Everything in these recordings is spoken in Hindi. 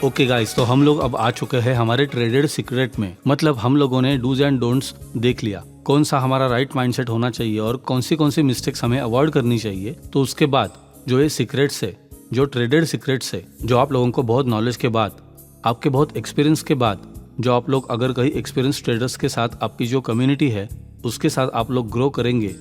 ओके गाइस, तो हम लोग अब आ चुके हैं हमारे ट्रेडेड सीक्रेट में। मतलब हम लोगों ने डूज एंड डोंट्स देख लिया, कौन सा हमारा राइट माइंडसेट होना चाहिए और कौन सी मिस्टेक्स हमें अवॉइड करनी चाहिए। तो उसके बाद जो ये सीक्रेट्स है, जो ट्रेडेड सीक्रेट्स है, जो आप लोगों को बहुत नॉलेज के बाद, आपके बहुत एक्सपीरियंस के बाद, जो आप लोग अगर कहीं एक्सपीरियंस ट्रेडर्स के साथ आपकी जो कम्युनिटी है उसके साथ आप लोग ग्रो करेंगे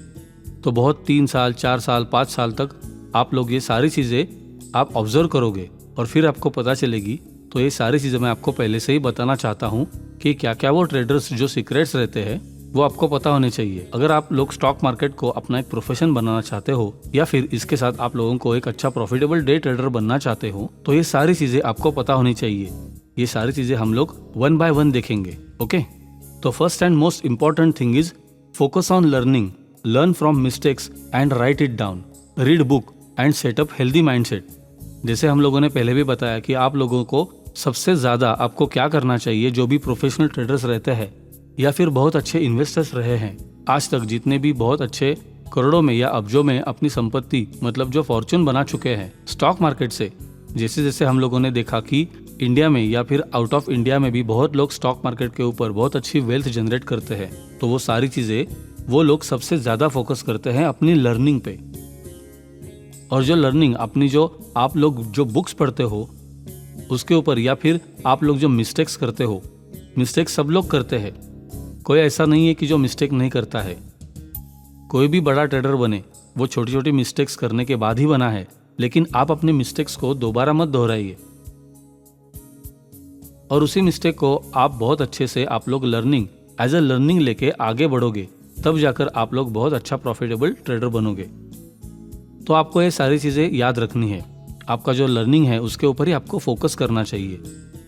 तो बहुत 3 साल 4 साल 5 साल तक आप लोग ये सारी चीज़ें आप ऑब्जर्व करोगे और फिर आपको पता चलेगी। तो ये सारी चीज़ें मैं आपको पहले से ही बताना चाहता हूँ कि क्या क्या वो ट्रेडर्स जो सीक्रेट्स रहते हैं वो आपको पता होने चाहिए। अगर आप लोग स्टॉक मार्केट को अपना एक प्रोफेशन बनाना चाहते हो या फिर इसके साथ आप लोगों को एक अच्छा प्रॉफिटेबल डे ट्रेडर बनना चाहते हो तो ये सारी चीज़ें आपको पता होनी चाहिए। ये सारी चीज़ें हम लोग 1 बाय 1 देखेंगे। ओके, तो first and most important thing is focus on learning, learn from mistakes and right it down, read book and setup healthy mindset. जैसे हम लोगों ने पहले भी बताया कि आप लोगों को सबसे ज़्यादा आपको क्या करना चाहिए, जो भी प्रोफेशनल ट्रेडर्स रहते हैं या फिर बहुत अच्छे इन्वेस्टर्स रहे हैं आज तक, जितने भी बहुत अच्छे करोड़ों में या अब्जों में अपनी संपत्ति मतलब जो फॉर्चून बना चुके हैं स्टॉक मार्केट से। जैसे जैसे हम लोगों ने देखा कि इंडिया में या फिर आउट ऑफ इंडिया में भी बहुत लोग स्टॉक मार्केट के ऊपर बहुत अच्छी वेल्थ जनरेट करते हैं, तो वो सारी चीज़ें वो लोग सबसे ज़्यादा फोकस करते हैं अपनी लर्निंग पे। और जो लर्निंग अपनी जो आप लोग जो बुक्स पढ़ते हो उसके ऊपर, या फिर आप लोग जो मिस्टेक्स करते हो, मिस्टेक्स सब लोग करते हैं, कोई ऐसा नहीं है कि जो मिस्टेक नहीं करता है। कोई भी बड़ा ट्रेडर बने वो छोटी छोटी मिस्टेक्स करने के बाद ही बना है, लेकिन आप अपने मिस्टेक्स को दोबारा मत दोहराइए और उसी मिस्टेक को आप बहुत अच्छे से आप लोग लर्निंग एज अ लर्निंग लेके आगे बढ़ोगे, तब जाकर आप लोग बहुत अच्छा प्रॉफिटेबल ट्रेडर बनोगे। तो आपको ये सारी चीज़ें याद रखनी है। आपका जो लर्निंग है उसके ऊपर ही आपको फोकस करना चाहिए।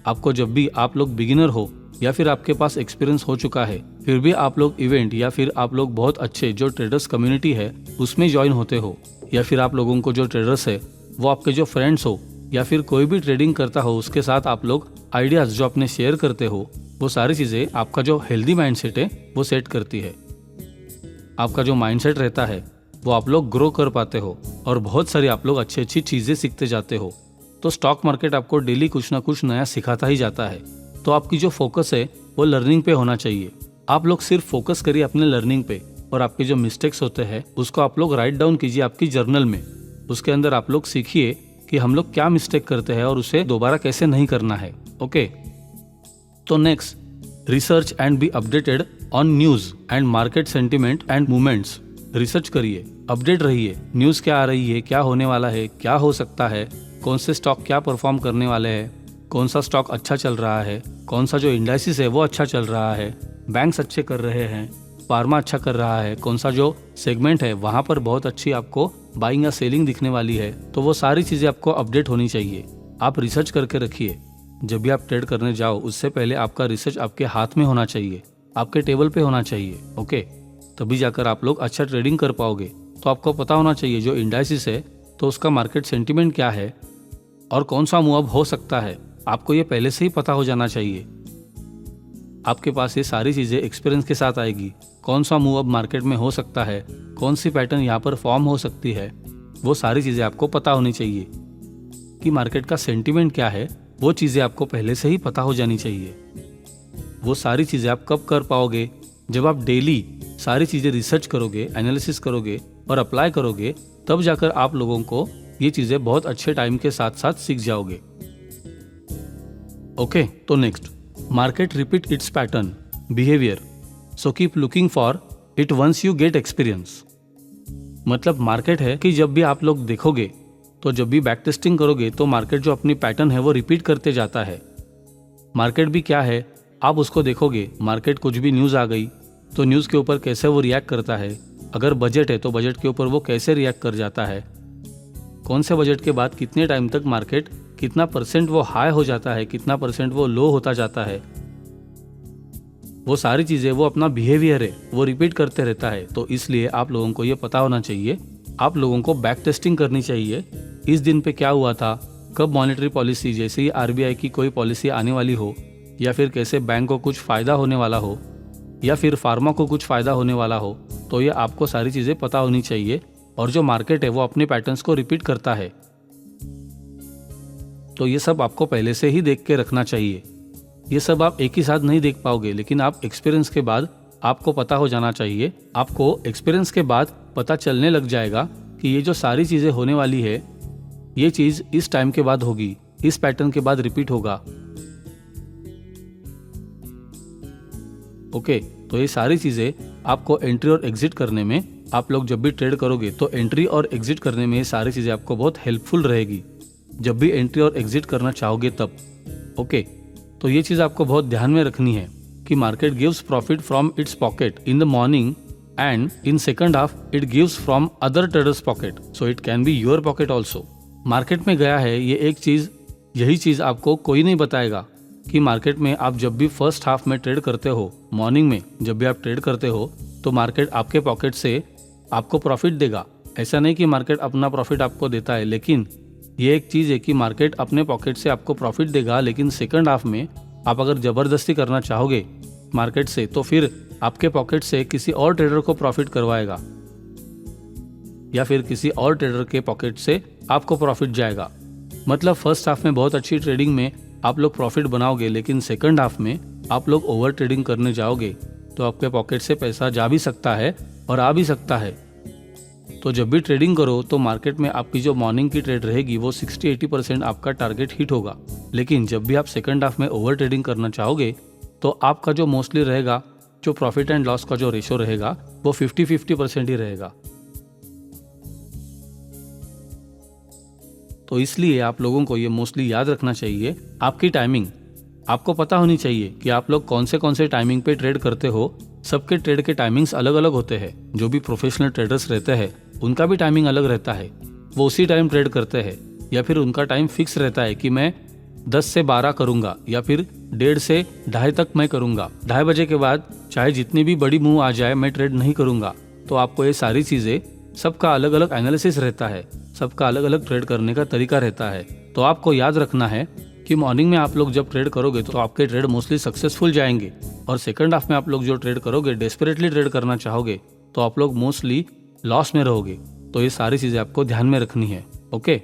आपको जब भी आप लोग बिगिनर हो या फिर आपके पास एक्सपीरियंस हो चुका है फिर भी आप लोग इवेंट या फिर आप लोग बहुत अच्छे जो ट्रेडर्स कम्युनिटी है उसमें ज्वाइन होते हो, या फिर आप लोगों को जो ट्रेडर्स है वो आपके जो फ्रेंड्स हो या फिर कोई भी ट्रेडिंग करता हो उसके साथ आप लोग आइडियाज़ जो अपने शेयर करते हो, वो सारी चीज़ें आपका जो हेल्दी माइंडसेट है वो सेट करती है। आपका जो माइंडसेट रहता है वो आप लोग ग्रो कर पाते हो और बहुत सारी आप लोग अच्छी अच्छी चीज़ें सीखते जाते हो। तो स्टॉक मार्केट आपको डेली कुछ ना कुछ नया सिखाता ही जाता है। तो आपकी जो फोकस है वो लर्निंग पे होना चाहिए। आप लोग सिर्फ फोकस करिए अपने लर्निंग पे और आपके जो मिस्टेक्स होते हैं उसको आप लोग राइट डाउन कीजिए आपकी जर्नल में। उसके अंदर आप लोग सीखिए कि हम लोग क्या मिस्टेक करते हैं और उसे दोबारा कैसे नहीं करना है। ओके, तो next, research and be updated on news and market sentiment and movements. Research करिए, अपडेट रहिए, न्यूज़ क्या आ रही है, क्या होने वाला है, क्या हो सकता है, कौन से स्टॉक क्या परफॉर्म करने वाले हैं, कौन सा स्टॉक अच्छा चल रहा है, कौन सा जो इंडाइसिस है वो अच्छा चल रहा है, बैंक्स अच्छे कर रहे हैं, फार्मा अच्छा कर रहा है, कौन सा जो सेगमेंट है वहाँ पर बहुत अच्छी आपको बाइंग या सेलिंग दिखने वाली है। तो वो सारी चीज़ें आपको अपडेट होनी चाहिए। आप रिसर्च करके रखिए। जब भी आप ट्रेड करने जाओ उससे पहले आपका रिसर्च आपके हाथ में होना चाहिए, आपके टेबल पे होना चाहिए। ओके, तभी जाकर आप लोग अच्छा ट्रेडिंग कर पाओगे। तो आपको पता होना चाहिए जो इंडाइसिस है तो उसका मार्केट सेंटिमेंट क्या है और कौन सा मूव हो सकता है, आपको ये पहले से ही पता हो जाना चाहिए। आपके पास ये सारी चीज़ें एक्सपीरियंस के साथ आएगी। कौन सा मूव अब मार्केट में हो सकता है, कौन सी पैटर्न यहाँ पर फॉर्म हो सकती है, वो सारी चीज़ें आपको पता होनी चाहिए। कि मार्केट का सेंटिमेंट क्या है वो चीज़ें आपको पहले से ही पता हो जानी चाहिए। वो सारी चीज़ें आप कब कर पाओगे, जब आप डेली सारी चीज़ें रिसर्च करोगे, एनालिसिस करोगे और अप्लाई करोगे, तब जाकर आप लोगों को ये चीज़ें बहुत अच्छे टाइम के साथ साथ सीख जाओगे। ओके, तो next, market repeat its pattern behaviour, so keep looking for it once you get experience. मतलब मार्केट है कि जब भी आप लोग देखोगे तो जब भी बैक टेस्टिंग करोगे तो मार्केट जो अपनी पैटर्न है वो रिपीट करते जाता है। मार्केट भी क्या है आप उसको देखोगे। मार्केट कुछ भी न्यूज़ आ गई तो न्यूज़ के ऊपर कैसे वो रिएक्ट करता है, अगर बजट है तो बजट के ऊपर वो कैसे रिएक्ट कर जाता है, कौन से बजट के बाद कितने टाइम तक मार्केट कितना परसेंट वो हाई हो जाता है, कितना परसेंट वो लो होता जाता है, वो सारी चीज़ें वो अपना बिहेवियर है वो रिपीट करते रहता है। तो इसलिए आप लोगों को ये पता होना चाहिए, आप लोगों को बैक टेस्टिंग करनी चाहिए। इस दिन पे क्या हुआ था, कब मॉनेटरी पॉलिसी जैसे ही आरबीआई की कोई पॉलिसी आने वाली हो, या फिर कैसे बैंक को कुछ फ़ायदा होने वाला हो, या फिर फार्मा को कुछ फ़ायदा होने वाला हो, तो ये आपको सारी चीज़ें पता होनी चाहिए। और जो मार्केट है वो अपने पैटर्न्स को रिपीट करता है। तो ये सब आपको पहले से ही देख के रखना चाहिए। ये सब आप एक ही साथ नहीं देख पाओगे, लेकिन आप एक्सपीरियंस के बाद आपको पता हो जाना चाहिए। आपको एक्सपीरियंस के बाद पता चलने लग जाएगा कि ये जो सारी चीज़ें होने वाली है, ये चीज़ इस टाइम के बाद होगी, इस पैटर्न के बाद रिपीट होगा। ओके, तो ये सारी चीज़ें आपको एंट्री और एग्जिट करने में, आप लोग जब भी ट्रेड करोगे तो एंट्री और एग्जिट करने में ये सारी चीज़ें आपको बहुत हेल्पफुल रहेगी, जब भी एंट्री और एग्जिट करना चाहोगे तब। ओके, तो ये चीज़ आपको बहुत ध्यान में रखनी है कि market gives profit from its pocket in the morning and in second half it gives from other traders pocket, so it can be your pocket also. Market में गया है ये एक चीज़, यही चीज़ आपको कोई नहीं बताएगा कि मार्केट में आप जब भी फर्स्ट हाफ में ट्रेड करते हो, मॉर्निंग में जब भी आप ट्रेड करते हो, तो मार्केट आपके पॉकेट से आपको प्रॉफिट देगा। ऐसा नहीं कि मार्केट अपना प्रॉफिट आपको देता है, लेकिन ये एक चीज़ है कि मार्केट अपने पॉकेट से आपको प्रॉफिट देगा, लेकिन सेकंड हाफ में आप अगर ज़बरदस्ती करना चाहोगे मार्केट से, तो फिर आपके पॉकेट से किसी और ट्रेडर को प्रॉफिट करवाएगा या फिर किसी और ट्रेडर के पॉकेट से आपको प्रॉफिट जाएगा। मतलब फर्स्ट हाफ में बहुत अच्छी ट्रेडिंग में आप लोग प्रॉफिट बनाओगे, लेकिन सेकंड हाफ में आप लोग ओवर ट्रेडिंग करने जाओगे तो आपके पॉकेट से पैसा जा भी सकता है और आ भी सकता है। तो जब भी ट्रेडिंग करो तो मार्केट में आपकी जो मॉर्निंग की ट्रेड रहेगी वो 60-80% आपका टारगेट हिट होगा, लेकिन जब भी आप सेकंड हाफ में ओवर ट्रेडिंग करना चाहोगे तो आपका जो मोस्टली रहेगा, जो प्रॉफिट एंड लॉस का जो रेशो रहेगा वो 50-50% ही रहेगा। तो इसलिए आप लोगों को ये मोस्टली याद रखना चाहिए। आपकी टाइमिंग आपको पता होनी चाहिए कि आप लोग कौन से टाइमिंग पे ट्रेड करते हो। सबके ट्रेड के टाइमिंग्स अलग अलग होते हैं। जो भी प्रोफेशनल ट्रेडर्स रहते हैं उनका भी टाइमिंग अलग रहता है, वो उसी टाइम ट्रेड करते हैं, या फिर उनका टाइम फिक्स रहता है कि मैं 10 से 12 करूंगा या फिर 1:30 से 2:30 तक मैं करूंगा, 2:30 बजे के बाद चाहे जितनी भी बड़ी मूव आ जाए मैं ट्रेड नहीं करूंगा। तो आपको ये सारी चीज़ें, सबका अलग अलग एनालिसिस रहता है, सबका अलग अलग ट्रेड करने का तरीका रहता है। तो आपको याद रखना है कि मॉर्निंग में आप लोग जब ट्रेड करोगे तो आपके ट्रेड मोस्टली सक्सेसफुल जाएंगे, और सेकंड हाफ में आप लोग जो ट्रेड करोगे, डेस्परेटली ट्रेड करना चाहोगे, तो आप लोग मोस्टली लॉस में रहोगे। तो ये सारी चीज़ें आपको ध्यान में रखनी है। ओके,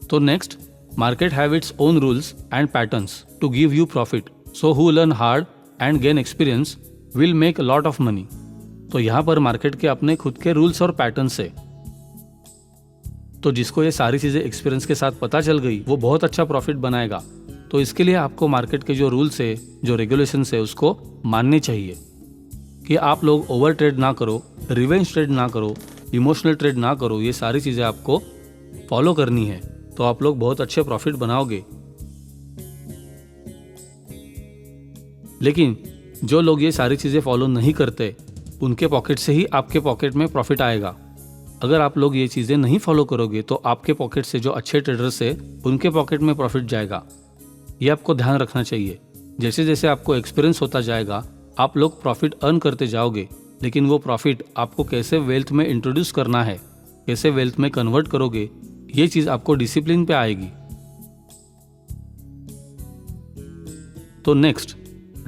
तो next, market have its own rules and patterns to give you profit, so who learn hard and gain experience will make a lot of money. तो यहाँ पर मार्केट के अपने खुद के रूल्स और पैटर्न्स है, तो जिसको ये सारी चीज़ें एक्सपीरियंस के साथ पता चल गई वो बहुत अच्छा प्रॉफिट बनाएगा। तो इसके लिए आपको मार्केट के जो रूल्स है, जो रेगुलेशंस है, उसको मानने चाहिए कि आप लोग ओवर ट्रेड ना करो, रिवेंज ट्रेड ना करो, इमोशनल ट्रेड ना करो। ये सारी चीज़ें आपको फॉलो करनी है, तो आप लोग बहुत अच्छे प्रॉफिट बनाओगे। लेकिन जो लोग ये सारी चीज़ें फॉलो नहीं करते, उनके पॉकेट से ही आपके पॉकेट में प्रॉफिट आएगा। अगर आप लोग ये चीज़ें नहीं फॉलो करोगे तो आपके पॉकेट से जो अच्छे ट्रेडर्स है उनके पॉकेट में प्रॉफिट जाएगा। ये आपको ध्यान रखना चाहिए। जैसे जैसे आपको एक्सपीरियंस होता जाएगा आप लोग प्रॉफिट अर्न करते जाओगे, लेकिन वो प्रॉफिट आपको कैसे वेल्थ में इंट्रोड्यूस करना है, कैसे वेल्थ में कन्वर्ट करोगे, ये चीज़ आपको डिसिप्लिन पे आएगी। तो next,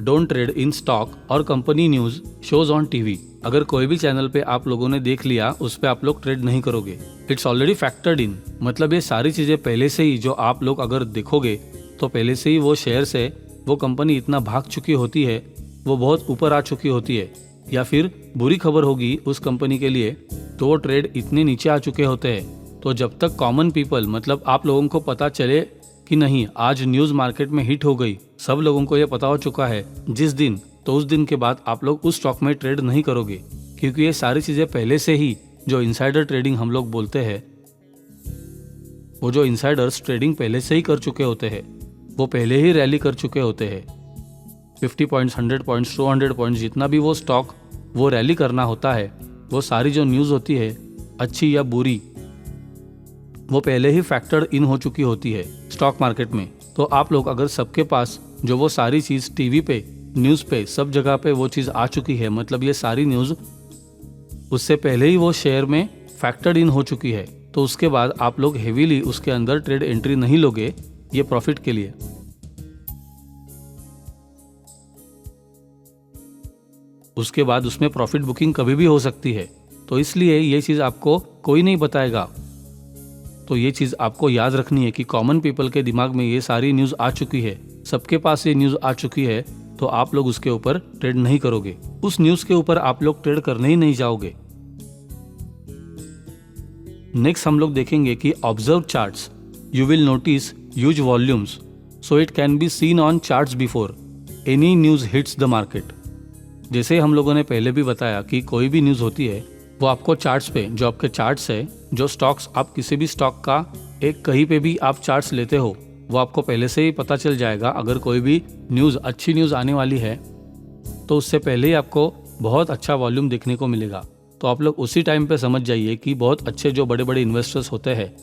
don't trade in stock और company news shows on TV. अगर कोई भी चैनल पे आप लोगों ने देख लिया, उस पे आप लोग ट्रेड नहीं करोगे। इट्स ऑलरेडी फैक्टर्ड इन, मतलब ये सारी चीज़ें पहले से ही, जो आप लोग अगर देखोगे तो पहले से ही वो शेयर से वो कंपनी इतना भाग चुकी होती है, वो बहुत ऊपर आ चुकी होती है, या फिर बुरी खबर होगी उस कंपनी के लिए तो वो ट्रेड इतने नीचे आ चुके होते हैं। तो जब तक कॉमन पीपल, मतलब आप लोगों को पता चले कि नहीं आज न्यूज़ मार्केट में हिट हो गई, सब लोगों को ये पता हो चुका है जिस दिन, तो उस दिन के बाद आप लोग उस स्टॉक में ट्रेड नहीं करोगे, क्योंकि ये सारी चीज़ें पहले से ही, जो इनसाइडर ट्रेडिंग हम लोग बोलते हैं, वो जो इनसाइडर्स ट्रेडिंग पहले से ही कर चुके होते हैं, वो पहले ही रैली कर चुके होते हैं। 50 पॉइंट्स, 100 पॉइंट्स, 200 पॉइंट्स, जितना भी वो स्टॉक वो रैली करना होता है, वो सारी जो न्यूज़ होती है, अच्छी या बुरी, वो पहले ही फैक्टर्ड इन हो चुकी होती है स्टॉक मार्केट में। तो आप लोग अगर सबके पास जो वो सारी चीज़ टीवी पे, न्यूज़ पे, सब जगह पे वो चीज़ आ चुकी है, मतलब ये सारी न्यूज़ उससे पहले ही वो शेयर में फैक्टर्ड इन हो चुकी है, तो उसके बाद आप लोग हेवीली उसके अंदर ट्रेड एंट्री नहीं लोगे ये प्रॉफिट के लिए। उसके बाद उसमें प्रॉफिट बुकिंग कभी भी हो सकती है। तो इसलिए ये चीज़ आपको कोई नहीं बताएगा तो ये चीज़ आपको याद रखनी है कि कॉमन पीपल के दिमाग में ये सारी न्यूज़ आ चुकी है, सबके पास ये न्यूज़ आ चुकी है, तो आप लोग उसके ऊपर ट्रेड नहीं करोगे, उस न्यूज़ के ऊपर आप लोग ट्रेड करने ही नहीं जाओगे। नेक्स्ट हम लोग देखेंगे कि observe charts, you will notice huge volumes, so it can be seen on charts before any news hits the market. जैसे हम लोगों ने पहले भी बताया कि कोई भी न्यूज़ होती है वो आपको चार्ट्स पे, जो आपके चार्ट्स है, जो स्टॉक्स, आप किसी भी स्टॉक का एक कहीं पे भी आप चार्ट्स लेते हो, वो आपको पहले से ही पता चल जाएगा। अगर कोई भी न्यूज़, अच्छी न्यूज़ आने वाली है तो उससे पहले ही आपको बहुत अच्छा वॉल्यूम देखने को मिलेगा। तो आप लोग उसी टाइम पे समझ जाइए कि बहुत अच्छे जो बड़े बड़े इन्वेस्टर्स होते हैं,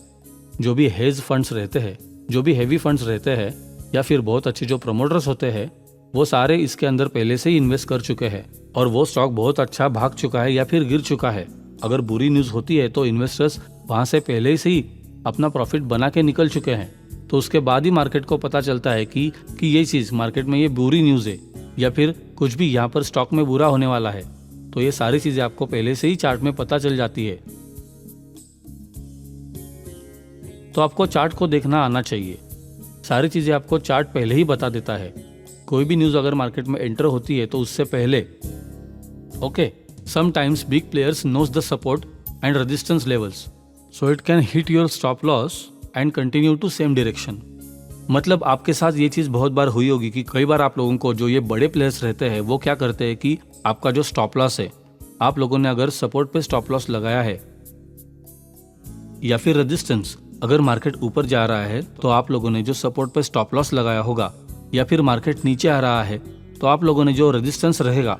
जो भी हेज फंड्स रहते हैं, जो भी हैवी फंड्स रहते हैं, या फिर बहुत अच्छे जो प्रमोटर्स होते हैं, वो सारे इसके अंदर पहले से ही इन्वेस्ट कर चुके हैं और वो स्टॉक बहुत अच्छा भाग चुका है या फिर गिर चुका है। अगर बुरी न्यूज़ होती है तो इन्वेस्टर्स वहाँ से पहले से ही अपना प्रॉफिट बना के निकल चुके हैं, तो उसके बाद ही मार्केट को पता चलता है कि ये चीज़ मार्केट में ये बुरी न्यूज़ है या फिर कुछ भी यहाँ पर स्टॉक में बुरा होने वाला है। तो ये सारी चीज़ें आपको पहले से ही चार्ट में पता चल जाती है। तो आपको चार्ट को देखना आना चाहिए, सारी चीज़ें आपको चार्ट पहले ही बता देता है। कोई भी न्यूज़ अगर मार्केट में एंटर होती है तो उससे पहले, okay, sometimes big players knows the support and resistance levels, so it can hit your stop loss and continue to same direction. मतलब आपके साथ ये चीज़ बहुत बार हुई होगी कि कई बार आप लोगों को, जो ये बड़े प्लेयर्स रहते हैं, वो क्या करते हैं कि आपका जो स्टॉप लॉस है, आप लोगों ने अगर सपोर्ट पे स्टॉप लॉस लगाया है या फिर रेजिस्टेंस, अगर मार्केट ऊपर जा रहा है तो आप लोगों ने जो सपोर्ट पे स्टॉप लॉस लगाया होगा, या फिर मार्केट नीचे आ रहा है तो आप लोगों ने जो रेजिस्टेंस रहेगा,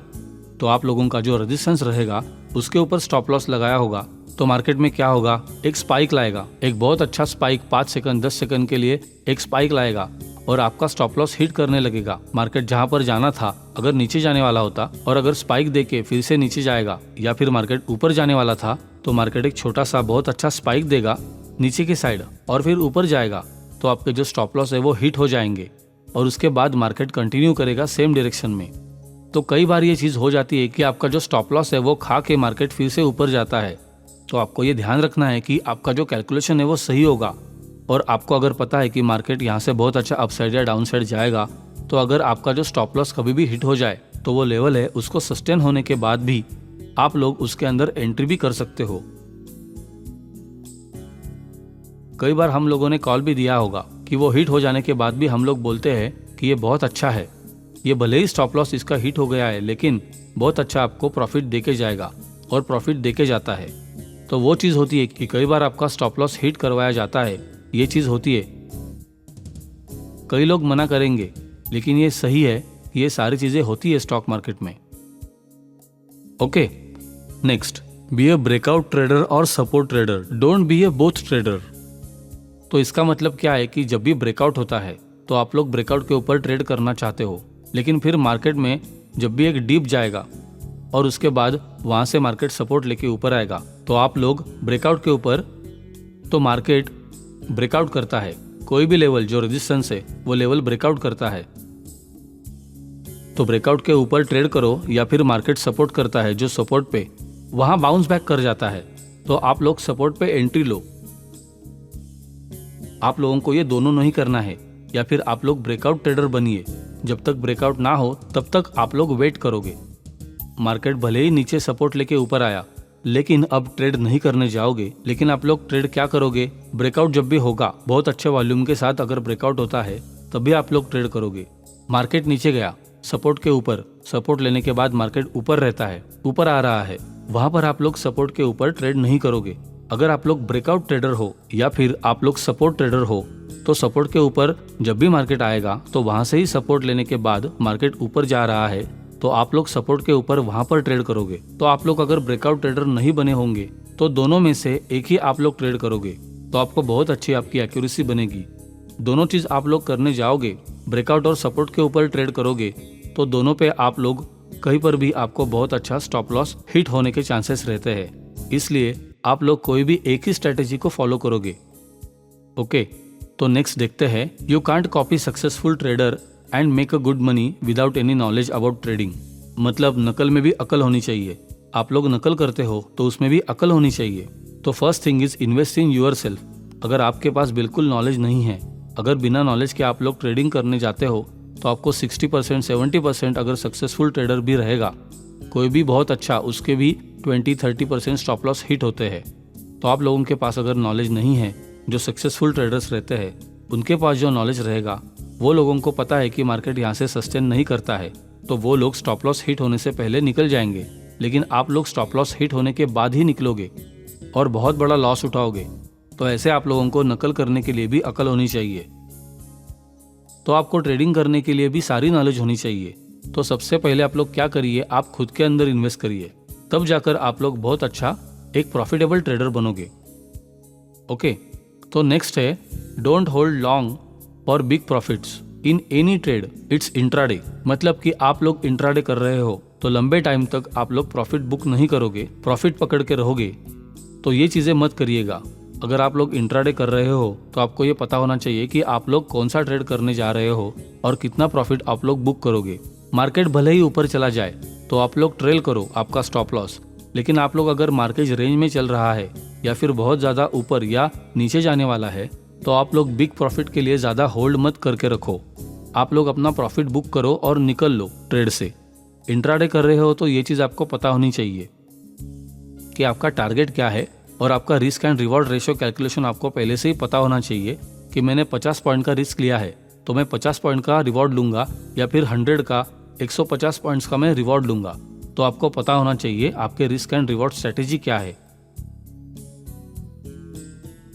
तो आप लोगों का जो रेजिस्टेंस रहेगा उसके ऊपर स्टॉप लॉस लगाया होगा, तो मार्केट में क्या होगा, एक स्पाइक लाएगा, एक बहुत अच्छा स्पाइक, 5 सेकंड 10 सेकंड के लिए एक स्पाइक लाएगा और आपका स्टॉप लॉस हिट करने लगेगा। मार्केट जहां पर जाना था, अगर नीचे जाने वाला होता और अगर स्पाइक देके फिर से नीचे जाएगा, या फिर मार्केट ऊपर जाने वाला था तो मार्केट एक छोटा सा बहुत अच्छा स्पाइक देगा नीचे की साइड और फिर ऊपर जाएगा, तो आपके जो स्टॉप लॉस है वो हिट हो जाएंगे और उसके बाद मार्केट कंटिन्यू करेगा सेम डायरेक्शन में। तो कई बार ये चीज़ हो जाती है कि आपका जो स्टॉप लॉस है वो खा के मार्केट फिर से ऊपर जाता है। तो आपको ये ध्यान रखना है कि आपका जो कैलकुलेशन है वो सही होगा, और आपको अगर पता है कि मार्केट यहाँ से बहुत अच्छा अपसाइड या डाउन साइड जाएगा, तो अगर आपका जो स्टॉप लॉस कभी भी हिट हो जाए तो वो लेवल है उसको सस्टेन होने के बाद भी आप लोग उसके अंदर एंट्री भी कर सकते हो। कई बार हम लोगों ने कॉल भी दिया होगा कि वो हिट हो जाने के बाद भी हम लोग बोलते हैं कि ये बहुत अच्छा है, ये भले ही स्टॉप लॉस इसका हिट हो गया है लेकिन बहुत अच्छा आपको प्रॉफिट देके जाएगा, और प्रॉफिट देके जाता है। तो वो चीज़ होती है कि कई बार आपका स्टॉप लॉस हिट करवाया जाता है, ये चीज़ होती है। कई लोग मना करेंगे लेकिन ये सही है, ये सारी चीज़ें होती है स्टॉक मार्केट में। Okay, next, be a breakout trader और support trader, don't be a both trader. तो इसका मतलब क्या है कि जब भी ब्रेकआउट होता है तो आप लोग ब्रेकआउट के ऊपर ट्रेड करना चाहते हो, लेकिन फिर मार्केट में जब भी एक डीप जाएगा और उसके बाद वहाँ से मार्केट सपोर्ट लेके ऊपर आएगा, तो आप लोग ब्रेकआउट के ऊपर, तो मार्केट ब्रेकआउट करता है, कोई भी लेवल जो रेजिस्टेंस है वो लेवल ब्रेकआउट करता है, तो ब्रेकआउट के ऊपर ट्रेड करो, या फिर मार्केट सपोर्ट करता है जो सपोर्ट पे वहाँ बाउंस बैक कर जाता है, तो आप लोग सपोर्ट पे एंट्री लो। आप लोगों को ये दोनों नहीं करना है, या फिर आप लोग ब्रेकआउट ट्रेडर बनिए। जब तक ब्रेकआउट ना हो तब तक आप लोग वेट करोगे। मार्केट भले ही नीचे सपोर्ट लेके ऊपर आया, लेकिन अब ट्रेड नहीं करने जाओगे, लेकिन आप लोग ट्रेड क्या करोगे, ब्रेकआउट जब भी होगा, बहुत अच्छे वॉल्यूम के साथ अगर ब्रेकआउट होता है तब भी आप लोग ट्रेड करोगे। मार्केट नीचे गया सपोर्ट के ऊपर, सपोर्ट लेने के बाद मार्केट ऊपर रहता है, ऊपर आ रहा है, वहां पर आप लोग सपोर्ट के ऊपर ट्रेड नहीं करोगे। अगर आप लोग ब्रेकआउट ट्रेडर हो या फिर आप लोग सपोर्ट ट्रेडर हो, तो सपोर्ट के ऊपर जब भी मार्केट आएगा तो वहां से ही सपोर्ट लेने के बाद मार्केट ऊपर जा रहा है, तो आप लोग सपोर्ट के ऊपर वहां पर ट्रेड करोगे। तो आप लोग अगर ब्रेकआउट ट्रेडर नहीं बने होंगे तो दोनों में से एक ही आप लोग ट्रेड करोगे, तो आपको बहुत अच्छी आपकी एक्यूरेसी बनेगी। दोनों चीज आप लोग करने जाओगे, ब्रेकआउट और सपोर्ट के ऊपर ट्रेड करोगे, तो दोनों पे आप लोग कहीं पर भी आपको बहुत अच्छा स्टॉप लॉस हिट होने के चांसेस रहते हैं। इसलिए आप लोग कोई भी एक ही स्ट्रेटेजी को फॉलो करोगे। ओके, तो नेक्स्ट देखते हैं, you can't copy successful trader and make a good money without any knowledge about trading. मतलब नकल में भी अकल होनी चाहिए। आप लोग नकल करते हो तो उसमें भी अकल होनी चाहिए। तो first thing is invest in yourself. अगर आपके पास बिल्कुल नॉलेज नहीं है, अगर बिना नॉलेज के आप लोग ट्रेडिंग करने जाते हो तो आपको 60% 70% अगर सक्सेसफुल ट्रेडर भी रहेगा, कोई भी बहुत अच्छा, उसके भी 20-30% स्टॉप लॉस हिट होते हैं। तो आप लोगों के पास अगर नॉलेज नहीं है, जो सक्सेसफुल ट्रेडर्स रहते हैं उनके पास जो नॉलेज रहेगा, वो लोगों को पता है कि मार्केट यहाँ से सस्टेन नहीं करता है, तो वो लोग स्टॉप लॉस हिट होने से पहले निकल जाएंगे। लेकिन आप लोग स्टॉप लॉस हिट होने के बाद ही निकलोगे और बहुत बड़ा लॉस उठाओगे। तो ऐसे आप लोगों को नकल करने के लिए भी अकल होनी चाहिए। तो आपको ट्रेडिंग करने के लिए भी सारी नॉलेज होनी चाहिए। तो सबसे पहले आप लोग क्या करिए, आप खुद के अंदर इन्वेस्ट करिए, तब जाकर आप लोग बहुत अच्छा एक प्रॉफिटेबल ट्रेडर बनोगे। ओके, तो नेक्स्ट है, don't hold long for big profits in any trade, it's intraday. मतलब कि आप लोग इंट्राडे कर रहे हो तो लंबे टाइम तक आप लोग प्रॉफिट बुक नहीं करोगे, प्रॉफिट पकड़ के रहोगे। तो ये चीज़ें मत करिएगा। अगर आप लोग इंट्राडे कर रहे हो तो आपको ये पता होना चाहिए कि आप लोग कौन सा ट्रेड करने जा रहे हो और कितना प्रॉफिट आप लोग बुक करोगे। मार्केट भले ही ऊपर चला जाए तो आप लोग ट्रेल करो आपका स्टॉप लॉस, लेकिन आप लोग अगर मार्केट रेंज में चल रहा है या फिर बहुत ज़्यादा ऊपर या नीचे जाने वाला है तो आप लोग बिग प्रॉफिट के लिए ज़्यादा होल्ड मत करके रखो। आप लोग अपना प्रॉफिट बुक करो और निकल लो ट्रेड से। इंट्राडे कर रहे हो तो ये चीज़ आपको पता होनी चाहिए कि आपका टारगेट क्या है और आपका risk and reward ratio calculation आपको पहले से ही पता होना चाहिए कि मैंने 50 पॉइंट का रिस्क लिया है तो मैं 50 पॉइंट का रिवॉर्ड लूंगा या फिर 100 का 150 पॉइंट्स का मैं रिवॉर्ड लूंगा। तो आपको पता होना चाहिए आपके रिस्क एंड रिवॉर्ड स्ट्रेटेजी क्या है,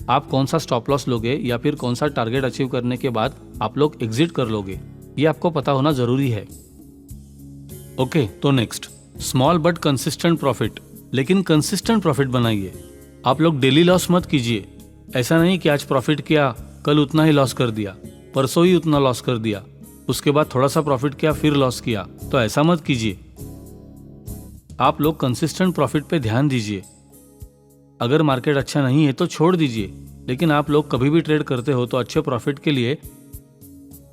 आप कौन सा स्टॉप लॉस लोगे या फिर कौन सा टारगेट अचीव करने के बाद आप लोग एग्जिट कर लोगे, ये आपको पता होना जरूरी है। ओके, तो next, small but consistent profit. लेकिन कंसिस्टेंट प्रॉफिट बनाइए। आप लोग डेली लॉस मत कीजिए। ऐसा नहीं कि आज प्रॉफिट किया, कल उतना ही लॉस कर दिया, परसों ही उतना लॉस कर दिया, उसके बाद थोड़ा सा प्रॉफिट किया फिर लॉस किया। तो ऐसा मत कीजिए। आप लोग कंसिस्टेंट प्रॉफिट पे ध्यान दीजिए। अगर मार्केट अच्छा नहीं है तो छोड़ दीजिए, लेकिन आप लोग कभी भी ट्रेड करते हो तो अच्छे प्रॉफिट के लिए,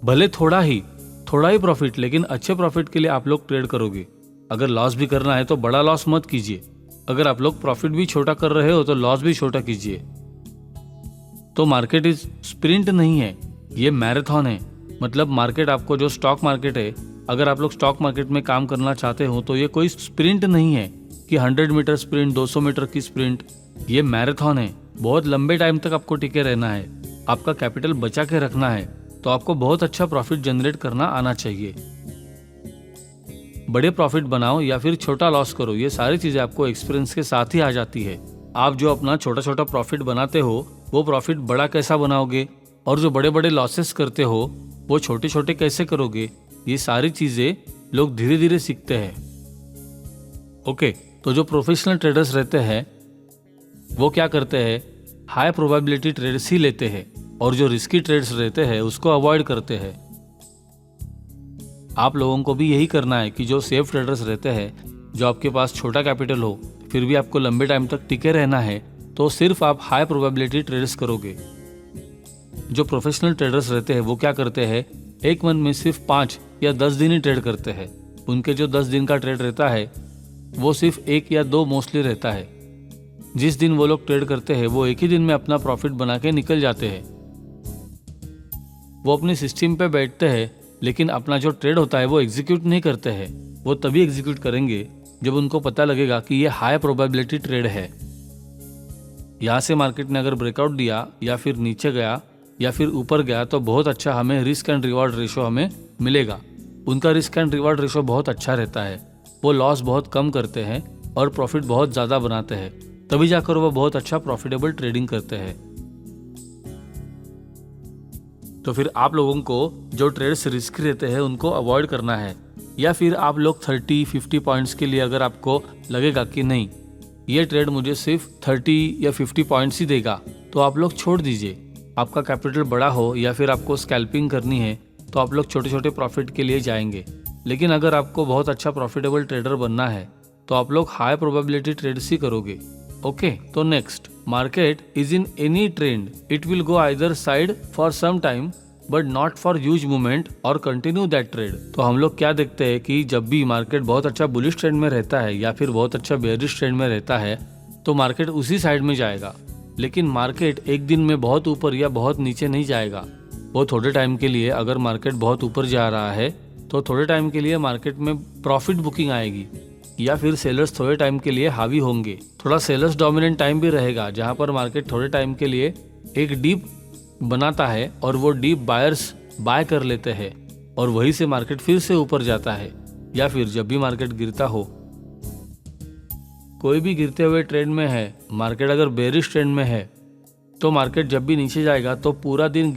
भले थोड़ा ही प्रॉफिट, लेकिन अच्छे प्रॉफिट के लिए आप लोग ट्रेड करोगे। अगर लॉस भी करना है तो बड़ा लॉस मत कीजिए। अगर आप लोग प्रॉफिट भी छोटा कर रहे हो तो लॉस भी छोटा कीजिए। तो मार्केट इज स्प्रिंट नहीं है, ये मैराथन है। मतलब मार्केट, आपको जो स्टॉक मार्केट है, अगर आप लोग स्टॉक मार्केट में काम करना चाहते हो तो ये कोई स्प्रिंट नहीं है कि 100 मीटर स्प्रिंट, 200 मीटर की स्प्रिंट। ये मैराथन है। बहुत लंबे टाइम तक आपको टिके रहना है, आपका कैपिटल बचा के रखना है, तो आपको बहुत अच्छा प्रॉफिट जनरेट करना आना चाहिए। बड़े प्रॉफिट बनाओ या फिर छोटा लॉस करो, ये सारी चीजें आपको एक्सपीरियंस के साथ ही आ जाती है। आप जो अपना छोटा छोटा प्रॉफिट बनाते हो वो प्रॉफिट बड़ा कैसा बनाओगे, और जो बड़े बड़े लॉसेस करते हो वो छोटे छोटे कैसे करोगे, ये सारी चीजें लोग धीरे धीरे सीखते हैं। ओके, तो जो प्रोफेशनल ट्रेडर्स रहते हैं वो क्या करते हैं, हाई प्रोबेबिलिटी ट्रेड्स ही लेते हैं, और जो रिस्की ट्रेड्स रहते हैं उसको अवॉइड करते हैं। आप लोगों को भी यही करना है कि जो सेफ ट्रेडर्स रहते हैं, जो आपके पास छोटा कैपिटल हो फिर भी आपको लंबे टाइम तक टिके रहना है, तो सिर्फ आप हाई प्रोबेबिलिटी ट्रेड्स करोगे। जो प्रोफेशनल ट्रेडर्स रहते हैं वो क्या करते हैं, एक मंथ में सिर्फ 5 या 10 दिन ही ट्रेड करते हैं। उनके जो 10 दिन का ट्रेड रहता है वो सिर्फ 1 या 2 मोस्टली रहता है। जिस दिन वो लोग ट्रेड करते हैं वो एक ही दिन में अपना प्रॉफिट बना के निकल जाते हैं। वो अपनी सिस्टम पे बैठते हैं, लेकिन अपना जो ट्रेड होता है वो एग्जीक्यूट नहीं करते हैं। वो तभी एग्जीक्यूट करेंगे जब उनको पता लगेगा कि ये हाई प्रोबेबिलिटी ट्रेड है। यहाँ से मार्केट ने अगर ब्रेकआउट दिया या फिर नीचे गया या फिर ऊपर गया तो बहुत अच्छा हमें रिस्क एंड रिवॉर्ड रेशो हमें मिलेगा। उनका रिस्क एंड रिवॉर्ड रेशो बहुत अच्छा रहता है, वो लॉस बहुत कम करते हैं और प्रॉफिट बहुत ज़्यादा बनाते हैं, तभी जाकर वो बहुत अच्छा प्रॉफिटेबल ट्रेडिंग करते हैं। तो फिर आप लोगों को जो ट्रेड्स रिस्की रहते हैं उनको अवॉइड करना है, या फिर आप लोग 30-50 पॉइंट्स के लिए अगर आपको लगेगा कि नहीं ये ट्रेड मुझे सिर्फ 30 या 50 पॉइंट्स ही देगा तो आप लोग छोड़ दीजिए। आपका कैपिटल बड़ा हो या फिर आपको स्कैल्पिंग करनी है तो आप लोग छोटे छोटे प्रॉफिट के लिए जाएंगे। लेकिन अगर आपको बहुत अच्छा प्रॉफिटेबल ट्रेडर बनना है तो आप लोग हाई प्रोबेबिलिटी ट्रेड्स ही करोगे। ओके, तो next, market is in any trend, it will go either side for some time but not for huge movement और कंटिन्यू दैट ट्रेड। तो हम लोग क्या देखते हैं कि जब भी मार्केट बहुत अच्छा बुलिश ट्रेंड में रहता है या फिर बहुत अच्छा बेयरिश ट्रेंड में रहता है तो मार्केट उसी साइड में जाएगा। लेकिन मार्केट एक दिन में बहुत ऊपर या बहुत नीचे नहीं जाएगा। वो थोड़े टाइम के लिए, अगर मार्केट बहुत ऊपर जा रहा है तो थोड़े टाइम के लिए मार्केट में प्रॉफिट बुकिंग आएगी, या फिर सेलर्स थोड़े टाइम के लिए हावी होंगे। थोड़ा सेलर्स डोमिनेंट टाइम भी रहेगा जहां पर मार्केट थोड़े टाइम के लिए एक डीप बनाता है और वो डीप बायर्स बाय कर लेते हैं और वहीं से मार्केट फिर से ऊपर जाता है। या फिर जब भी मार्केट गिरता हो, कोई भी गिरते हुए ट्रेंड में है, मार्केट अगर बेरिश ट्रेंड में है तो मार्केट जब भी नीचे जाएगा तो पूरा दिन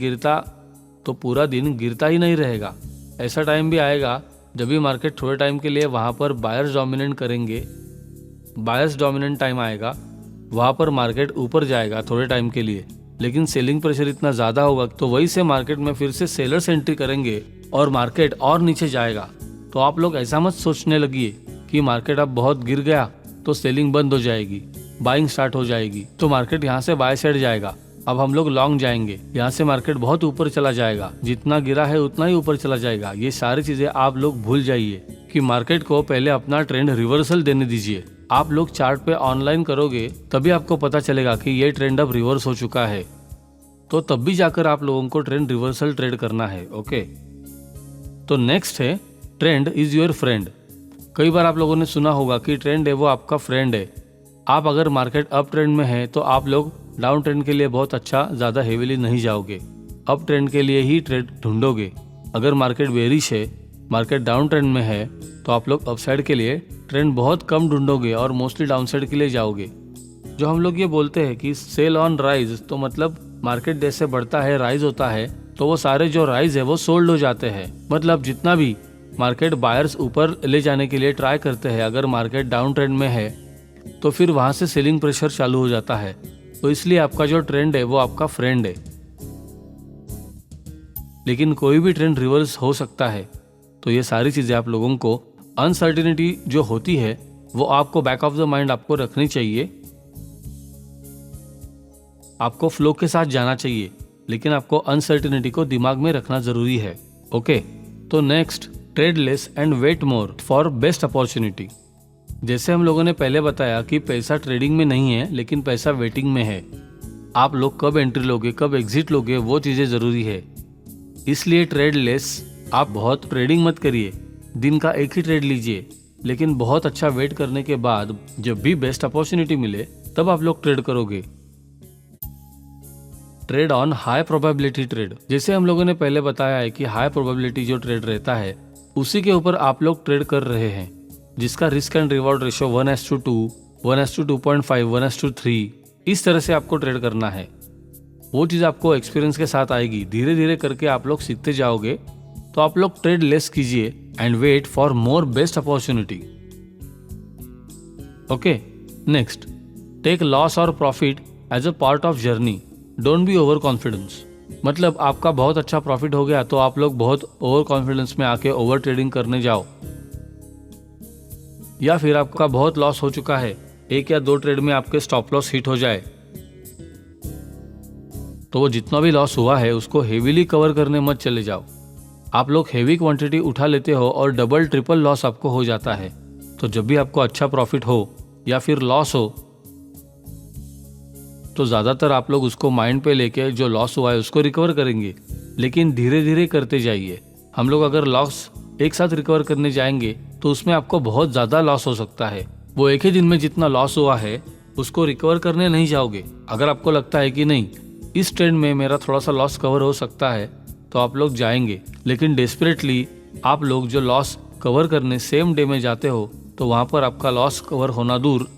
गिरता ही नहीं रहेगा। ऐसा टाइम भी आएगा जब भी मार्केट थोड़े टाइम के लिए वहाँ पर बायर्स डोमिनेंट करेंगे, बायर्स डोमिनेंट टाइम आएगा, वहाँ पर मार्केट ऊपर जाएगा थोड़े टाइम के लिए, लेकिन सेलिंग प्रेशर इतना ज़्यादा होगा तो वही से मार्केट में फिर से सेलर्स एंट्री करेंगे और मार्केट और नीचे जाएगा। तो आप लोग ऐसा मत सोचने लगिए कि मार्केट अब बहुत गिर गया तो सेलिंग बंद हो जाएगी, बाइंग स्टार्ट हो जाएगी तो मार्केट यहाँ से बाय साइड जाएगा, अब हम लोग लॉन्ग जाएंगे, यहाँ से मार्केट बहुत ऊपर चला जाएगा, जितना गिरा है उतना ही ऊपर चला जाएगा। ये सारी चीजें आप लोग भूल जाइए कि मार्केट को पहले अपना ट्रेंड रिवर्सल देने दीजिए। आप लोग चार्ट पे ऑनलाइन करोगे तभी आपको पता चलेगा कि ये ट्रेंड अब रिवर्स हो चुका है, तो तब भी जाकर आप लोगों को ट्रेंड रिवर्सल ट्रेड करना है। ओके, तो नेक्स्ट है ट्रेंड इज योर फ्रेंड। कई बार आप लोगों ने सुना होगा कि ट्रेंड है वो आपका फ्रेंड है। आप अगर मार्केट अप ट्रेंड में है तो आप लोग डाउन ट्रेंड के लिए बहुत अच्छा ज़्यादा हेवीली नहीं जाओगे, अप ट्रेंड के लिए ही ट्रेड ढूंढोगे। अगर मार्केट बेरिश है, मार्केट डाउन ट्रेंड में है तो आप लोग अपसाइड के लिए ट्रेंड बहुत कम ढूंढोगे और मोस्टली डाउन साइड के लिए जाओगे। जो हम लोग ये बोलते हैं कि सेल ऑन राइज, तो मतलब मार्केट जैसे बढ़ता है, राइज होता है, तो वो सारे जो राइज है वो सोल्ड हो जाते हैं। मतलब जितना भी मार्केट बायर्स ऊपर ले जाने के लिए ट्राई करते हैं, अगर मार्केट डाउन ट्रेंड में है तो फिर वहां से सेलिंग प्रेशर चालू हो जाता है। तो इसलिए आपका जो ट्रेंड है वो आपका फ्रेंड है। लेकिन कोई भी ट्रेंड रिवर्स हो सकता है, तो ये सारी चीजें आप लोगों को, अनसर्टिनिटी जो होती है वो आपको बैक ऑफ द माइंड आपको रखनी चाहिए। आपको फ्लो के साथ जाना चाहिए, लेकिन आपको अनसर्टिनिटी को दिमाग में रखना जरूरी है। ओके, तो next, trade less and wait more for best opportunity. जैसे हम लोगों ने पहले बताया कि पैसा ट्रेडिंग में नहीं है लेकिन पैसा वेटिंग में है। आप लोग कब एंट्री लोगे, कब एग्जिट लोगे, वो चीजें जरूरी है। इसलिए ट्रेड लेस, आप बहुत ट्रेडिंग मत करिए, दिन का एक ही ट्रेड लीजिए, लेकिन बहुत अच्छा वेट करने के बाद जब भी बेस्ट अपॉर्चुनिटी मिले तब आप लोग ट्रेड करोगे। Trade on high probability trade, जैसे हम लोगों ने पहले बताया है कि हाई प्रोबेबिलिटी जो ट्रेड रहता है उसी के ऊपर आप लोग ट्रेड कर रहे हैं, जिसका रिस्क एंड रिवॉर्ड रेशियो 1:2, 1:2.5, 1:3, इस तरह से आपको ट्रेड करना है। वो चीज आपको एक्सपीरियंस के साथ आएगी, धीरे धीरे करके आप लोग सीखते जाओगे। तो आप लोग ट्रेड लेस कीजिए and wait for more best opportunity. Okay, next, take loss और profit as a part of journey, don't be over confidence. मतलब आपका बहुत अच्छा प्रॉफिट हो गया तो आप लोग बहुत ओवर कॉन्फिडेंस में आके ओवर ट्रेडिंग करने जाओ, या फिर आपका बहुत लॉस हो चुका है, एक या दो ट्रेड में आपके स्टॉप लॉस हिट हो जाए, तो वो जितना भी लॉस हुआ है उसको हेवीली कवर करने मत चले जाओ। आप लोग हेवी क्वांटिटी उठा लेते हो और डबल ट्रिपल लॉस आपको हो जाता है। तो जब भी आपको अच्छा प्रॉफिट हो या फिर लॉस हो तो ज्यादातर आप लोग उसको माइंड पे लेके जो लॉस हुआ है उसको रिकवर करेंगे, लेकिन धीरे धीरे करते जाइए। हम लोग अगर लॉस एक साथ रिकवर करने जाएंगे तो उसमें आपको बहुत ज्यादा लॉस हो सकता है। वो एक ही दिन में जितना लॉस हुआ है उसको रिकवर करने नहीं जाओगे। अगर आपको लगता है कि नहीं, इस ट्रेंड में मेरा थोड़ा सा लॉस कवर हो सकता है, तो आप लोग जाएंगे, लेकिन डेस्परेटली आप लोग जो लॉस कवर करने सेम डे में जाते हो तो वहां पर आपका लॉस कवर होना दूर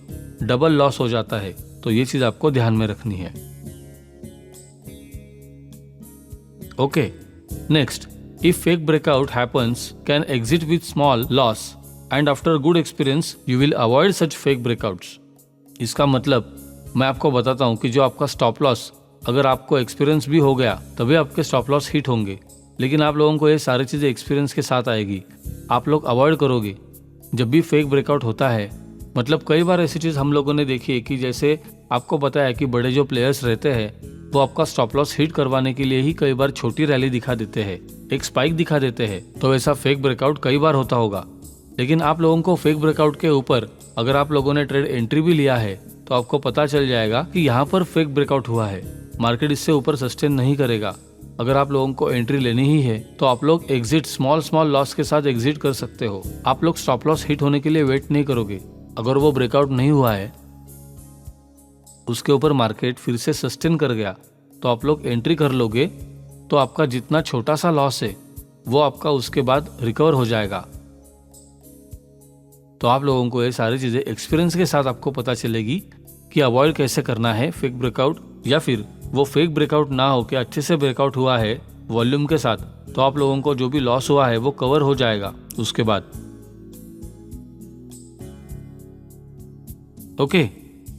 डबल लॉस हो जाता है। तो ये चीज आपको ध्यान में रखनी है। Okay, next, if fake breakout happens, can exit with small loss and after good experience you will avoid such fake breakouts. इसका मतलब मैं आपको बताता हूँ कि जो आपका स्टॉप लॉस, अगर आपको एक्सपीरियंस भी हो गया तभी आपके स्टॉप लॉस हिट होंगे, लेकिन आप लोगों को ये सारी चीजें एक्सपीरियंस के साथ आएगी, आप लोग अवॉइड करोगे जब भी फेक ब्रेकआउट होता है। मतलब कई बार ऐसी चीज हम लोगों ने देखी है कि जैसे आपको पता है कि बड़े जो प्लेयर्स रहते हैं वो आपका स्टॉप लॉस हिट करवाने के लिए ही कई बार छोटी रैली दिखा देते हैं, एक स्पाइक दिखा देते हैं, तो ऐसा फेक ब्रेकआउट कई बार होता होगा। लेकिन आप लोगों को फेक ब्रेकआउट के ऊपर अगर आप लोगों ने ट्रेड एंट्री भी लिया है तो आपको पता चल जाएगा कि यहाँ पर फेक ब्रेकआउट हुआ है, मार्केट इससे ऊपर सस्टेन नहीं करेगा। अगर आप लोगों को एंट्री लेनी ही है तो आप लोग एग्जिट स्मॉल लॉस के साथ एग्जिट कर सकते हो। आप लोग स्टॉप लॉस हिट होने के लिए वेट नहीं करोगे। अगर वो ब्रेकआउट नहीं हुआ है, उसके ऊपर मार्केट फिर से सस्टेन कर गया तो आप लोग एंट्री कर लोगे, तो आपका जितना छोटा सा लॉस है वो आपका उसके बाद रिकवर हो जाएगा। तो आप लोगों को ये सारी चीजें एक्सपीरियंस के साथ आपको पता चलेगी कि अवॉइड कैसे करना है फेक ब्रेकआउट, या फिर वो फेक ब्रेकआउट ना हो के अच्छे से ब्रेकआउट हुआ है वॉल्यूम के साथ, तो आप लोगों को जो भी लॉस हुआ है वो कवर हो जाएगा उसके बाद। Okay,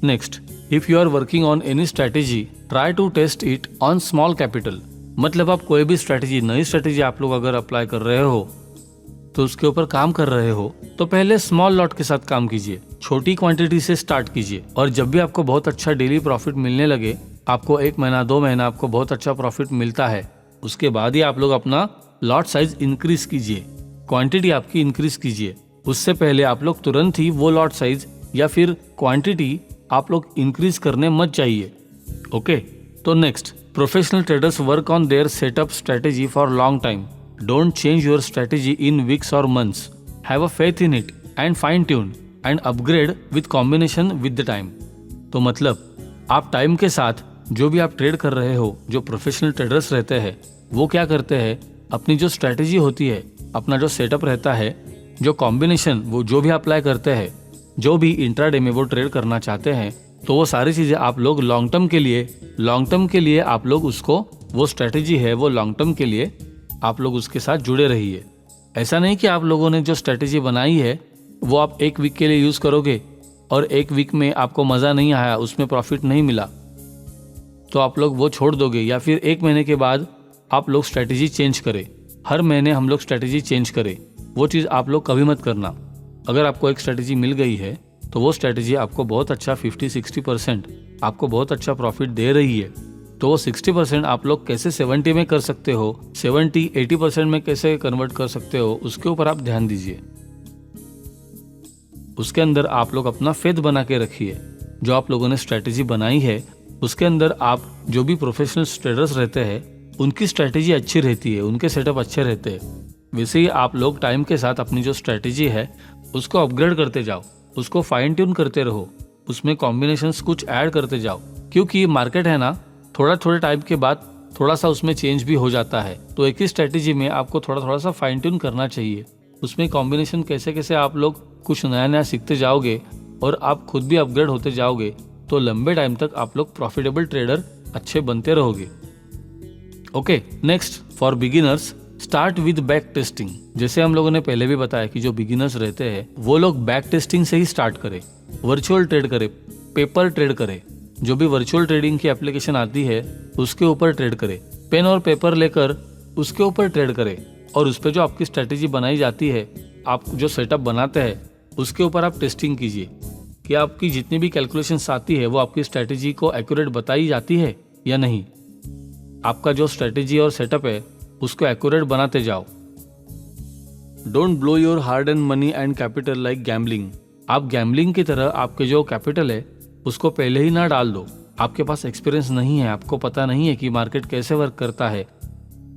next, if you are working on any strategy try to test it on small capital. मतलब आप कोई भी स्ट्रैटेजी, नई स्ट्रैटेजी आप लोग अगर अप्लाई कर रहे हो तो उसके ऊपर काम कर रहे हो तो पहले स्मॉल लॉट के साथ काम कीजिए, छोटी क्वांटिटी से स्टार्ट कीजिए। और जब भी आपको बहुत अच्छा डेली प्रॉफिट मिलने लगे, आपको 1 महीना 2 महीना आपको बहुत अच्छा प्रॉफिट मिलता है, उसके बाद ही आप लोग अपना लॉट साइज इंक्रीज कीजिए, क्वांटिटी आपकी इंक्रीज कीजिए। उससे पहले आप लोग तुरंत ही वो लॉट साइज या फिर क्वांटिटी आप लोग इंक्रीज करने मत चाहिए। ओके, तो next, professional traders work on their setup strategy for long time. Don't change your strategy in weeks or months. Have a faith in it and fine tune and upgrade with combination with the time. तो मतलब आप टाइम के साथ जो भी आप ट्रेड कर रहे हो, जो प्रोफेशनल ट्रेडर्स रहते हैं वो क्या करते हैं, अपनी जो स्ट्रेटेजी होती है, अपना जो सेटअप रहता है, जो कॉम्बिनेशन वो जो भी अप्लाई करते हैं, जो भी इंट्राडे में वो ट्रेड करना चाहते हैं, तो वो सारी चीज़ें आप लोग लॉन्ग टर्म के लिए आप लोग उसको, वो स्ट्रेटेजी है वो लॉन्ग टर्म के लिए आप लोग उसके साथ जुड़े रहिए। ऐसा नहीं कि आप लोगों ने जो स्ट्रेटेजी बनाई है वो आप 1 वीक के लिए यूज़ करोगे और 1 वीक में आपको मज़ा नहीं आया, उसमें प्रॉफिट नहीं मिला, तो आप लोग वो छोड़ दोगे, या फिर 1 महीने के बाद आप लोग स्ट्रेटेजी चेंज करें। हर महीने हम लोग स्ट्रेटेजी चेंज करें, वो चीज़ आप लोग कभी मत करना। अगर आपको एक स्ट्रेटेजी मिल गई है तो वो स्ट्रेटेजी आपको बहुत अच्छा 50-60% आपको बहुत अच्छा प्रॉफिट दे रही है, तो वो 60% आप लोग कैसे 70 में कर सकते हो, 70-80% में कैसे कन्वर्ट कर सकते हो, उसके ऊपर आप ध्यान दीजिए। उसके अंदर आप लोग अपना फेथ बना के रखिए। जो आप लोगों ने स्ट्रेटेजी बनाई है उसके अंदर आप, जो भी प्रोफेशनल ट्रेडर्स रहते हैं उनकी स्ट्रेटेजी अच्छी रहती है, उनके सेटअप अच्छे रहते हैं। वैसे ही आप लोग टाइम के साथ अपनी जो स्ट्रेटेजी है उसको अपग्रेड करते जाओ, उसको फाइन ट्यून करते रहो, उसमें कॉम्बिनेशंस कुछ ऐड करते जाओ, क्योंकि मार्केट है ना, थोड़े टाइम के बाद थोड़ा सा उसमें चेंज भी हो जाता है। तो एक ही स्ट्रेटेजी में आपको थोड़ा सा फाइन ट्यून करना चाहिए। उसमें कॉम्बिनेशन कैसे आप लोग कुछ नया सीखते जाओगे और आप खुद भी अपग्रेड होते जाओगे, तो लंबे टाइम तक आप लोग प्रॉफिटेबल ट्रेडर अच्छे बनते रहोगे। Okay, next, for beginners start with back testing. जैसे हम लोगों ने पहले भी बताया कि जो बिगिनर्स रहते हैं वो लोग बैक टेस्टिंग से ही स्टार्ट करें, वर्चुअल ट्रेड करें, पेपर ट्रेड करें, जो भी वर्चुअल ट्रेडिंग की एप्लीकेशन आती है उसके ऊपर ट्रेड करें, पेन और पेपर लेकर उसके ऊपर ट्रेड करें, और उस पर जो आपकी स्ट्रेटेजी बनाई जाती है, आप जो सेटअप बनाते हैं उसके ऊपर आप टेस्टिंग कीजिए कि आपकी जितनी भी कैलकुलेशंस आती है वो आपकी स्ट्रेटेजी को एक्यूरेट बताई जाती है या नहीं। आपका जो स्ट्रेटेजी और सेटअप है उसको एक्यूरेट बनाते जाओ। Don't blow your hard and money and capital like gambling. आप गैम्बलिंग की तरह आपके जो कैपिटल है उसको पहले ही ना डाल दो। आपके पास एक्सपीरियंस नहीं है, आपको पता नहीं है कि मार्केट कैसे वर्क करता है,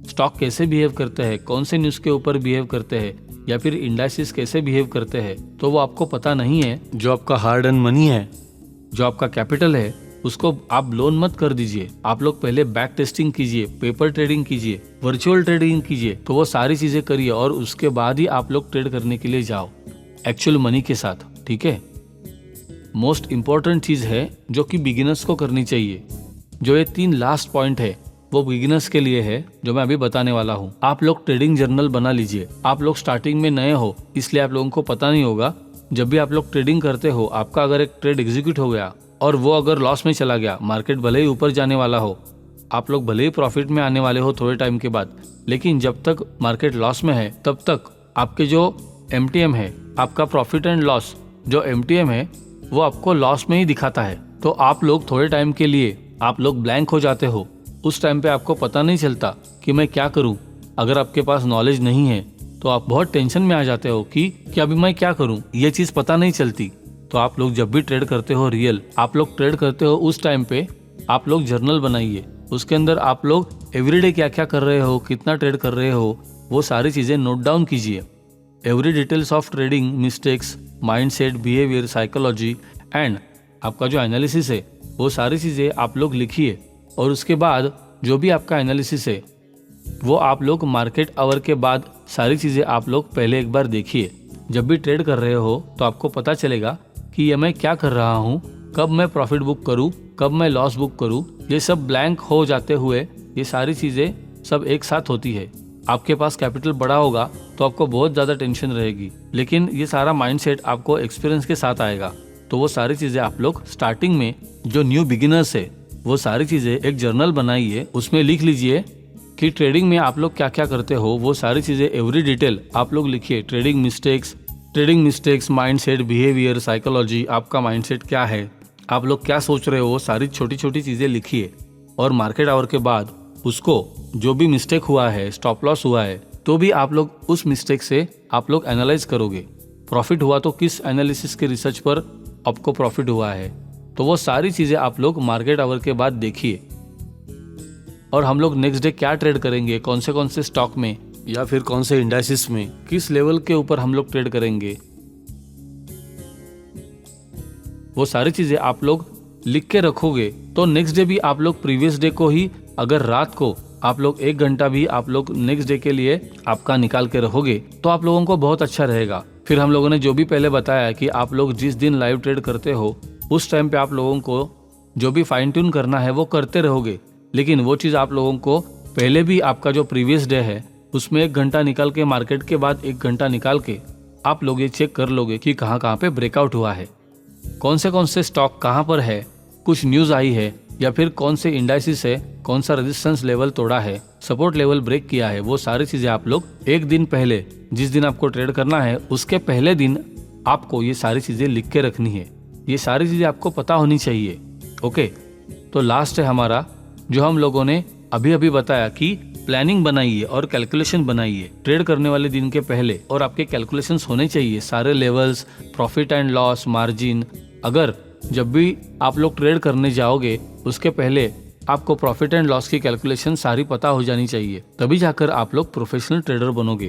स्टॉक कैसे बिहेव करते हैं, कौन से न्यूज़ के ऊपर बिहेव करते हैं, या फिर इंडाइसिस कैसे बिहेव करते हैं, तो वो आपको पता नहीं है। जो आपका हार्ड एंड मनी है, जो आपका कैपिटल है, उसको आप लोन मत कर दीजिए। आप लोग पहले बैक टेस्टिंग कीजिए, पेपर ट्रेडिंग कीजिए, वर्चुअल ट्रेडिंग कीजिए, तो वो सारी चीजें करिए और उसके बाद ही आप लोग ट्रेड करने के लिए जाओ एक्चुअल मनी के साथ। ठीक है, मोस्ट इंपॉर्टेंट चीज है जो कि बिगिनर्स को करनी चाहिए। जो ये 3 लास्ट पॉइंट है वो बिगिनर्स के लिए है जो मैं अभी बताने वाला हूँ। आप लोग ट्रेडिंग जर्नल बना लीजिए। आप लोग स्टार्टिंग में नए हो इसलिए आप लोगों को पता नहीं होगा। जब भी आप लोग ट्रेडिंग करते हो, आपका अगर एक ट्रेड एग्जीक्यूट हो गया और वो अगर लॉस में चला गया, मार्केट भले ही ऊपर जाने वाला हो, आप लोग भले ही प्रॉफिट में आने वाले हो थोड़े टाइम के बाद, लेकिन जब तक मार्केट लॉस में है तब तक आपके जो MTM है, आपका प्रॉफिट एंड लॉस जो MTM है, वो आपको लॉस में ही दिखाता है। तो आप लोग थोड़े टाइम के लिए आप लोग ब्लैंक हो जाते हो। उस टाइम पे आपको पता नहीं चलता कि मैं क्या करूं। अगर आपके पास नॉलेज नहीं है तो आप बहुत टेंशन में आ जाते हो कि अभी मैं क्या करूं, ये चीज पता नहीं चलती। तो आप लोग जब भी ट्रेड करते हो रियल, आप लोग ट्रेड करते हो उस टाइम पे आप लोग जर्नल बनाइए। उसके अंदर आप लोग एवरीडे क्या क्या कर रहे हो, कितना ट्रेड कर रहे हो, वो सारी चीज़ें नोट डाउन कीजिए। Every details of trading, mistakes, mindset, behaviour, psychology and आपका जो एनालिसिस है वो सारी चीज़ें आप लोग लिखिए। और उसके बाद जो भी आपका एनालिसिस है वो आप लोग मार्केट आवर के बाद सारी चीज़ें आप लोग पहले एक बार देखिए। जब भी ट्रेड कर रहे हो तो आपको पता चलेगा कि ये मैं क्या कर रहा हूँ, कब मैं प्रॉफिट बुक करूँ, कब मैं लॉस बुक करूँ। ये सब ब्लैंक हो जाते हुए ये सारी चीज़ें सब एक साथ होती है। आपके पास कैपिटल बड़ा होगा तो आपको बहुत ज़्यादा टेंशन रहेगी, लेकिन ये सारा माइंडसेट आपको एक्सपीरियंस के साथ आएगा। तो वो सारी चीज़ें आप लोग स्टार्टिंग में जो न्यू बिगिनर्स है वो सारी चीज़ें एक जर्नल बनाइए, उसमें लिख लीजिए कि ट्रेडिंग में आप लोग क्या क्या करते हो। वो सारी चीज़ें एवरी डिटेल आप लोग लिखिए। Trading mistakes, mindset, behaviour, psychology, आपका माइंडसेट क्या है, आप लोग क्या सोच रहे हो, वो सारी छोटी छोटी चीज़ें लिखिए। और मार्केट आवर के बाद उसको जो भी मिस्टेक हुआ है, स्टॉप लॉस हुआ है, तो भी आप लोग उस मिस्टेक से आप लोग एनालाइज करोगे। प्रॉफिट हुआ तो किस एनालिसिस के रिसर्च पर आपको प्रॉफिट हुआ है, तो वो सारी चीज़ें आप लोग मार्केट आवर के बाद देखिए। और हम लोग नेक्स्ट डे क्या ट्रेड करेंगे, कौन से स्टॉक में या फिर कौन से इंडाइसिस में, किस लेवल के ऊपर हम लोग ट्रेड करेंगे, वो सारी चीजें आप लोग लिख के रखोगे तो नेक्स्ट डे भी आप लोग प्रीवियस डे को ही, अगर रात को आप लोग 1 घंटा भी आप लोग नेक्स्ट डे के लिए आपका निकाल के रखोगे तो आप लोगों को बहुत अच्छा रहेगा। फिर हम लोगों ने जो भी पहले बताया कि आप लोग जिस दिन लाइव ट्रेड करते हो उस टाइम पे आप लोगों को जो भी फाइन ट्यून करना है वो करते रहोगे, लेकिन वो चीज़ आप लोगों को पहले भी आपका जो प्रीवियस डे है उसमें 1 घंटा निकाल के, मार्केट के बाद 1 घंटा निकाल के आप लोग ये चेक कर लोगे कि कहाँ कहाँ पे ब्रेकआउट हुआ है, कौन से स्टॉक कहाँ पर है, कुछ न्यूज़ आई है या फिर कौन से इंडाइसिस है, कौन सा रेजिस्टेंस लेवल तोड़ा है, सपोर्ट लेवल ब्रेक किया है। वो सारी चीज़ें आप लोग एक दिन पहले, जिस दिन आपको ट्रेड करना है उसके पहले दिन आपको ये सारी चीज़ें लिख के रखनी है। ये सारी चीज़ें आपको पता होनी चाहिए। ओके, तो लास्ट है हमारा जो हम लोगों ने अभी बताया कि प्लानिंग बनाइए और कैलकुलेशन बनाइए ट्रेड करने वाले दिन के पहले, और आपके कैलकुलेशंस होने चाहिए सारे levels, profit and loss, margin. अगर जब भी आप लोग ट्रेड करने जाओगे उसके पहले आपको प्रॉफिट एंड लॉस की कैलकुलेशन सारी पता हो जानी चाहिए, तभी जाकर आप लोग प्रोफेशनल ट्रेडर बनोगे।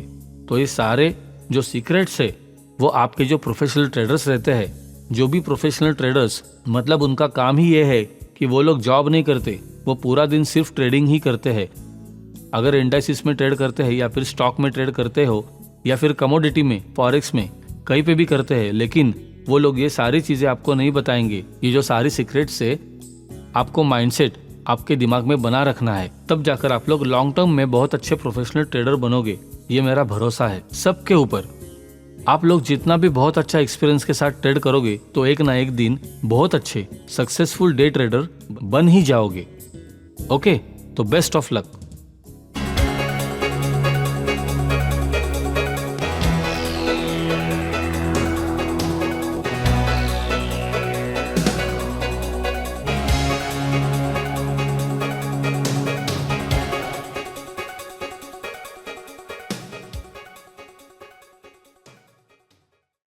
तो ये सारे जो सीक्रेट्स है वो आपके जो प्रोफेशनल ट्रेडर्स रहते हैं, जो भी प्रोफेशनल ट्रेडर्स, मतलब उनका काम ही ये है कि वो लोग जॉब नहीं करते, वो पूरा दिन सिर्फ ट्रेडिंग ही करते हैं। अगर इंडाइसिस में ट्रेड करते हैं या फिर स्टॉक में ट्रेड करते हो या फिर कमोडिटी में, फॉरेक्स में, कहीं पे भी करते हैं, लेकिन वो लोग ये सारी चीज़ें आपको नहीं बताएंगे। ये जो सारी सीक्रेट्स है आपको माइंडसेट आपके दिमाग में बना रखना है, तब जाकर आप लोग लॉन्ग टर्म में बहुत अच्छे प्रोफेशनल ट्रेडर बनोगे। ये मेरा भरोसा है सबके ऊपर। आप लोग जितना भी बहुत अच्छा एक्सपीरियंस के साथ ट्रेड करोगे तो एक ना एक दिन बहुत अच्छे सक्सेसफुल डे ट्रेडर बन ही जाओगे। ओके, तो बेस्ट ऑफ लक।